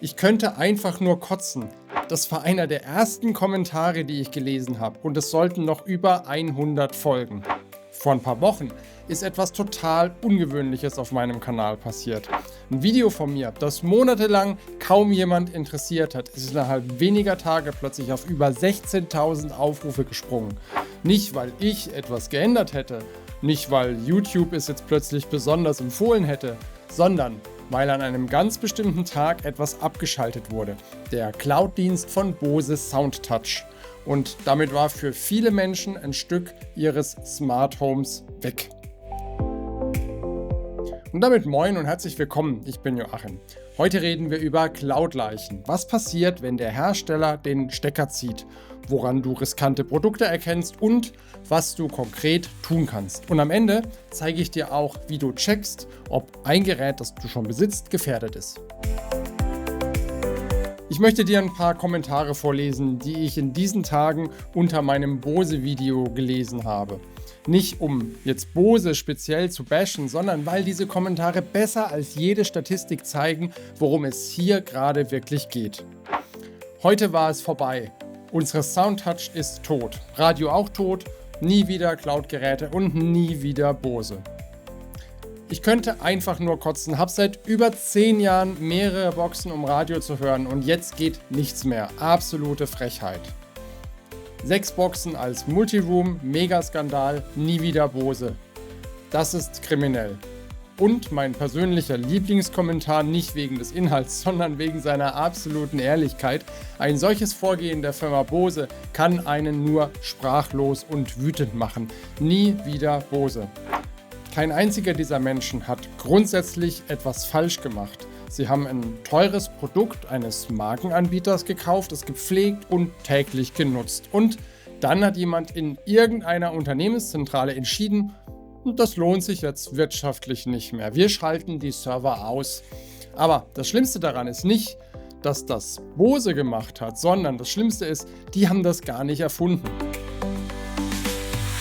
Ich könnte einfach nur kotzen. Das war einer der ersten Kommentare, die ich gelesen habe, und es sollten noch über 100 folgen. Vor ein paar Wochen ist etwas total Ungewöhnliches auf meinem Kanal passiert. Ein Video von mir, das monatelang kaum jemand interessiert hat, ist innerhalb weniger Tage plötzlich auf über 16.000 Aufrufe gesprungen. Nicht, weil ich etwas geändert hätte, nicht, weil YouTube es jetzt plötzlich besonders empfohlen hätte, sondern weil an einem ganz bestimmten Tag etwas abgeschaltet wurde. Der Cloud-Dienst von Bose SoundTouch. Und damit war für viele Menschen ein Stück ihres Smart Homes weg. Und damit moin und herzlich willkommen, ich bin Joachim. Heute reden wir über Cloud-Leichen. Was passiert, wenn der Hersteller den Stecker zieht? Woran du riskante Produkte erkennst und was du konkret tun kannst. Und am Ende zeige ich dir auch, wie du checkst, ob ein Gerät, das du schon besitzt, gefährdet ist. Ich möchte dir ein paar Kommentare vorlesen, die ich in diesen Tagen unter meinem Bose-Video gelesen habe. Nicht um jetzt Bose speziell zu bashen, sondern weil diese Kommentare besser als jede Statistik zeigen, worum es hier gerade wirklich geht. Heute war es vorbei. Unsere SoundTouch ist tot. Radio auch tot. Nie wieder Cloud-Geräte und nie wieder Bose. Ich könnte einfach nur kotzen, habe seit über 10 Jahren mehrere Boxen, um Radio zu hören, und jetzt geht nichts mehr. Absolute Frechheit. 6 Boxen als Multiroom, Megaskandal, nie wieder Bose. Das ist kriminell. Und mein persönlicher Lieblingskommentar, nicht wegen des Inhalts, sondern wegen seiner absoluten Ehrlichkeit: Ein solches Vorgehen der Firma Bose kann einen nur sprachlos und wütend machen. Nie wieder Bose. Kein einziger dieser Menschen hat grundsätzlich etwas falsch gemacht. Sie haben ein teures Produkt eines Markenanbieters gekauft, es gepflegt und täglich genutzt. Und dann hat jemand in irgendeiner Unternehmenszentrale entschieden, das lohnt sich jetzt wirtschaftlich nicht mehr. Wir schalten die Server aus. Aber das Schlimmste daran ist nicht, dass das Bose gemacht hat, sondern das Schlimmste ist, die haben das gar nicht erfunden.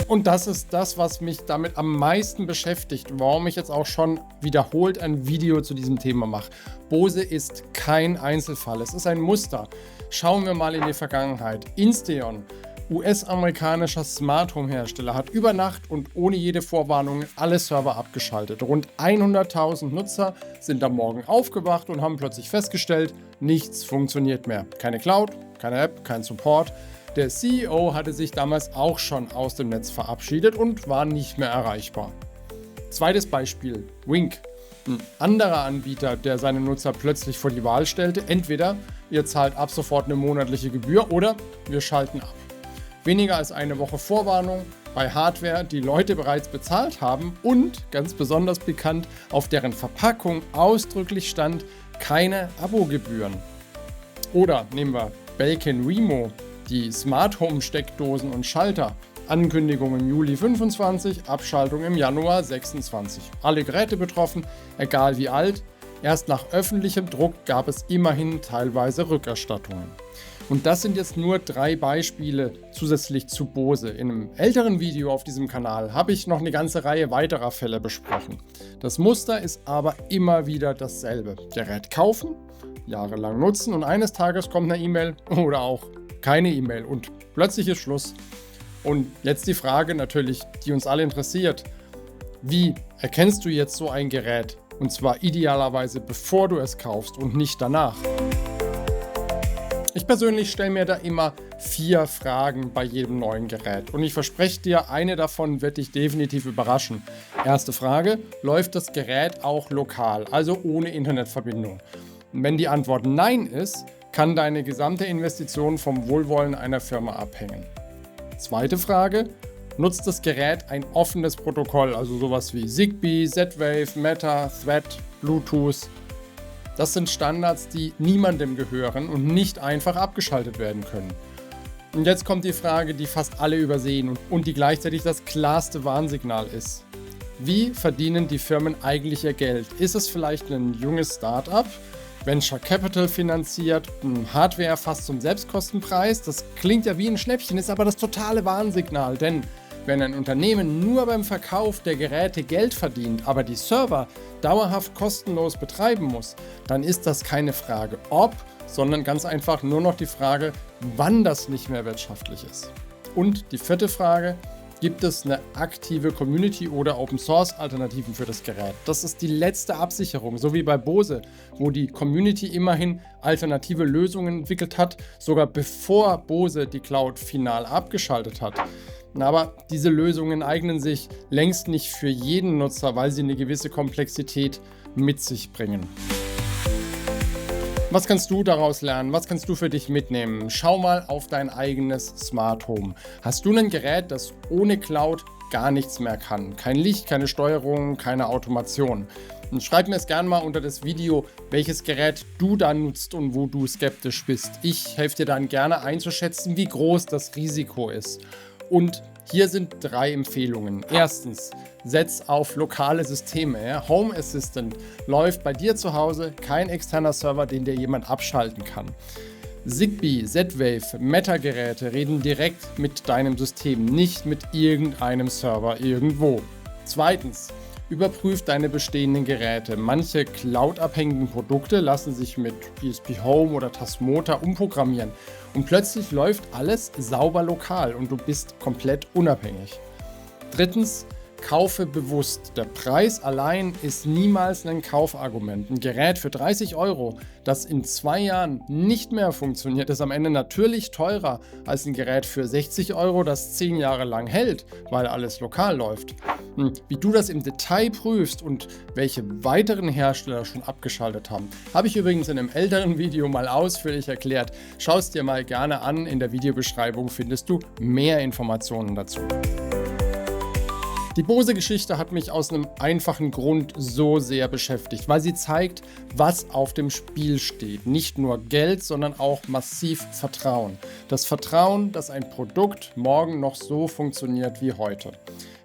Und das ist das, was mich damit am meisten beschäftigt, warum ich jetzt auch schon wiederholt ein Video zu diesem Thema mache. Bose ist kein Einzelfall, es ist ein Muster. Schauen wir mal in die Vergangenheit. Insteon, US-amerikanischer Smart Home Hersteller, hat über Nacht und ohne jede Vorwarnung alle Server abgeschaltet. Rund 100.000 Nutzer sind am Morgen aufgewacht und haben plötzlich festgestellt, nichts funktioniert mehr. Keine Cloud, keine App, kein Support. Der CEO hatte sich damals auch schon aus dem Netz verabschiedet und war nicht mehr erreichbar. Zweites Beispiel, Wink. Ein anderer Anbieter, der seine Nutzer plötzlich vor die Wahl stellte: entweder ihr zahlt ab sofort eine monatliche Gebühr oder wir schalten ab. Weniger als eine Woche Vorwarnung bei Hardware, die Leute bereits bezahlt haben, und, ganz besonders pikant, auf deren Verpackung ausdrücklich stand: keine Abogebühren. Oder nehmen wir Belkin Remo, die Smart Home Steckdosen und Schalter. Ankündigung im Juli 25, Abschaltung im Januar 26. Alle Geräte betroffen, egal wie alt. Erst nach öffentlichem Druck gab es immerhin teilweise Rückerstattungen. Und das sind jetzt nur 3 Beispiele zusätzlich zu Bose. In einem älteren Video auf diesem Kanal habe ich noch eine ganze Reihe weiterer Fälle besprochen. Das Muster ist aber immer wieder dasselbe. Gerät kaufen, jahrelang nutzen und eines Tages kommt eine E-Mail oder auch keine E-Mail und plötzlich ist Schluss. Und jetzt die Frage natürlich, die uns alle interessiert: Wie erkennst du jetzt so ein Gerät? Und zwar idealerweise bevor du es kaufst und nicht danach. Ich persönlich stelle mir da immer 4 Fragen bei jedem neuen Gerät. Und ich verspreche dir, eine davon wird dich definitiv überraschen. Erste Frage: Läuft das Gerät auch lokal, also ohne Internetverbindung? Und wenn die Antwort Nein ist, kann deine gesamte Investition vom Wohlwollen einer Firma abhängen. Zweite Frage: Nutzt das Gerät ein offenes Protokoll, also sowas wie Zigbee, Z-Wave, Meta, Thread, Bluetooth? Das sind Standards, die niemandem gehören und nicht einfach abgeschaltet werden können. Und jetzt kommt die Frage, die fast alle übersehen und die gleichzeitig das klarste Warnsignal ist. Wie verdienen die Firmen eigentlich ihr Geld? Ist es vielleicht ein junges Start-up, Venture Capital finanziert, Hardware fast zum Selbstkostenpreis? Das klingt ja wie ein Schnäppchen, ist aber das totale Warnsignal, denn Wenn ein Unternehmen nur beim Verkauf der Geräte Geld verdient, aber die Server dauerhaft kostenlos betreiben muss, dann ist das keine Frage ob, sondern ganz einfach nur noch die Frage, wann das nicht mehr wirtschaftlich ist. Und die vierte Frage: Gibt es eine aktive Community oder Open-Source-Alternativen für das Gerät? Das ist die letzte Absicherung, so wie bei Bose, wo die Community immerhin alternative Lösungen entwickelt hat, sogar bevor Bose die Cloud final abgeschaltet hat. Aber diese Lösungen eignen sich längst nicht für jeden Nutzer, weil sie eine gewisse Komplexität mit sich bringen. Was kannst du daraus lernen? Was kannst du für dich mitnehmen? Schau mal auf dein eigenes Smart Home. Hast du ein Gerät, das ohne Cloud gar nichts mehr kann? Kein Licht, keine Steuerung, keine Automation. Und schreib mir es gerne mal unter das Video, welches Gerät du da nutzt und wo du skeptisch bist. Ich helfe dir dann gerne einzuschätzen, wie groß das Risiko ist. Und hier sind 3 Empfehlungen. Erstens, setz auf lokale Systeme. Home Assistant läuft bei dir zu Hause, kein externer Server, den dir jemand abschalten kann. Zigbee, Z-Wave, Meta-Geräte reden direkt mit deinem System, nicht mit irgendeinem Server irgendwo. Zweitens, überprüf deine bestehenden Geräte. Manche Cloud-abhängigen Produkte lassen sich mit ESP Home oder Tasmota umprogrammieren und plötzlich läuft alles sauber lokal und du bist komplett unabhängig. Drittens, kaufe bewusst. Der Preis allein ist niemals ein Kaufargument. Ein Gerät für 30 €, das in 2 Jahren nicht mehr funktioniert, ist am Ende natürlich teurer als ein Gerät für 60 €, das 10 Jahre lang hält, weil alles lokal läuft. Wie du das im Detail prüfst und welche weiteren Hersteller schon abgeschaltet haben, habe ich übrigens in einem älteren Video mal ausführlich erklärt. Schau es dir mal gerne an, in der Videobeschreibung findest du mehr Informationen dazu. Die Bose-Geschichte hat mich aus einem einfachen Grund so sehr beschäftigt, weil sie zeigt, was auf dem Spiel steht. Nicht nur Geld, sondern auch massiv Vertrauen. Das Vertrauen, dass ein Produkt morgen noch so funktioniert wie heute.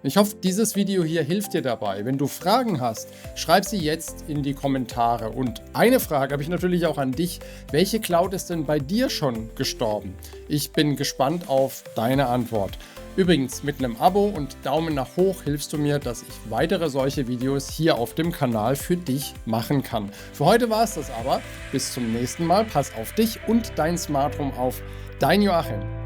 Ich hoffe, dieses Video hier hilft dir dabei. Wenn du Fragen hast, schreib sie jetzt in die Kommentare. Und eine Frage habe ich natürlich auch an dich. Welche Cloud ist denn bei dir schon gestorben? Ich bin gespannt auf deine Antwort. Übrigens, mit einem Abo und Daumen nach hoch hilfst du mir, dass ich weitere solche Videos hier auf dem Kanal für dich machen kann. Für heute war es das aber. Bis zum nächsten Mal. Pass auf dich und dein Smart Home auf. Dein Joachim.